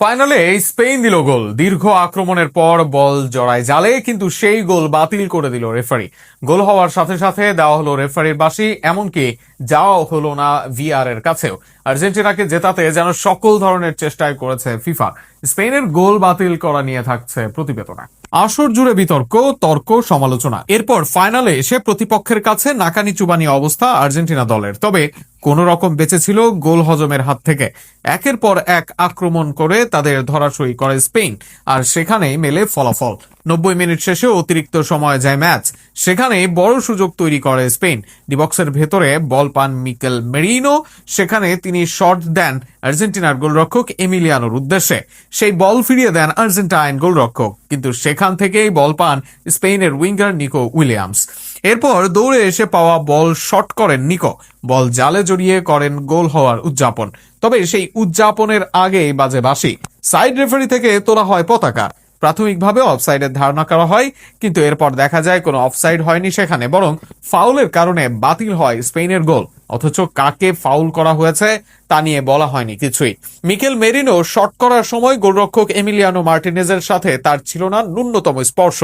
ফাইনালে স্পেন দিল গোল। দীর্ঘ আক্রমণের পর বল জড়ায় জালে, কিন্তু সেই গোল বাতিল করে দিল রেফারি। গোল হওয়ার সাথে সাথে দেওয়া হলো রেফারির বাঁশি, এমনকি যাওয়া হলো না ভিআর এর কাছেও। আর্জেন্টিনাকে জেতাতে যেন সকল ধরনের চেষ্টাই করেছে ফিফা। স্পেনের গোল বাতিল করা নিয়ে থাকছে প্রতিবেদনা। আসর জুড়ে বিতর্ক, তর্ক, সমালোচনা। এরপর ফাইনালে এসে প্রতিপক্ষের কাছে নাকানি চুবানি অবস্থা আর্জেন্টিনা দলের। তবে কোন রকম বেঁচেছিল গোল হজমের হাত থেকে। একের পর এক আক্রমণ করে তাদের ধরাশয়ী করে স্পেন, আর সেখানেই মেলে ফলাফল। 90 মিনিট শেষে অতিরিক্ত সময় যায় ম্যাচ। সেখানে বড় সুযোগ তৈরি করে স্পেন। ডিবক্সের ভেতরে বল পান মিকেল মেরিনো। সেখানে তিনি শট দেন আর্জেন্টিনার গোলরক্ষক এমিলিয়ানোর উদ্দেশ্যে। সেই বল ফিরিয়ে দেন আর্জেন্টাইন গোলরক্ষক, কিন্তু সেখান থেকেই বল পান স্পেনের উইঙ্গার নিকো উইলিয়ামস। এরপর দৌড়ে এসে পাওয়া বল শট করেন নিকো। বল জালে জড়িয়ে করেন গোল হওয়ার উদযাপন। তবে সেই উদযাপনের আগেই বাজে বাঁশি। সাইড রেফারি থেকে তোলা হয় পতাকা। প্রাথমিকভাবে অফসাইডের ধারণা করা হয়, কিন্তু এরপর দেখা যায় কোনো অফসাইড হয়নি সেখানে, বরং ফাউলের কারণে বাতিল হয় স্পেনের গোল। অথচ কাকে ফাউল করা হয়েছে তা নিয়ে বলা হয়নি কিছুই। মিকেল মেরিনো শট করার সময় গোলরক্ষক এমিলিয়ানো মার্টিনেজের সাথে তার ছিল না ন্যূনতম স্পর্শ।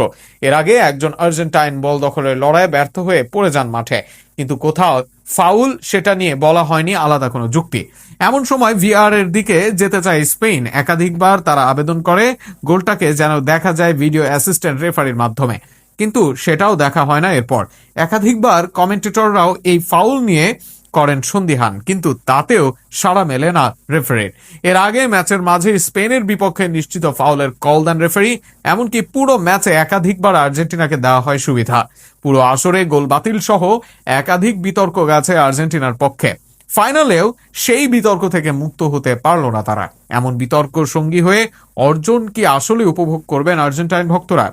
এর আগে একজন আর্জেন্টাইন বল দখলের লড়াইয়ে ব্যর্থ হয়ে পড়ে যান মাঠে, কিন্তু কোথাও ফাউল সেটা নিয়ে বলা হয়নি আলাদা কোনো যুক্তি। এমন সময় ভিআর এর দিকে যেতে চায় স্পেন। একাধিকবার তারা আবেদন করে গোলটাকে যেন দেখা যায় ভিডিও অ্যাসিস্ট্যান্ট রেফারির মাধ্যমে, কিন্তু সেটাও দেখা হয় না। এরপর একাধিকবার কমেন্টেটররাও এই ফাউল নিয়ে করেন সন্দিহান, কিন্তু তাতেও সাড়া মেলে না রেফারির। এর আগে ম্যাচের মাঝে স্পেনের বিপক্ষে নিশ্চিত ফাউলের কল দেন রেফারি। এমনকি পুরো ম্যাচে একাধিকবার আর্জেন্টিনাকে দেওয়া হয় সুবিধা। পুরো আসরে গোল বাতিল সহ একাধিক বিতর্ক গেছে আর্জেন্টিনার পক্ষে। ফাইনালেও সেই বিতর্ক থেকে মুক্ত হতে পারল না তারা। এমন বিতর্ক সঙ্গী হয়ে অর্জন কি আসলে উপভোগ করবেন আর্জেন্টাইন ভক্তরা?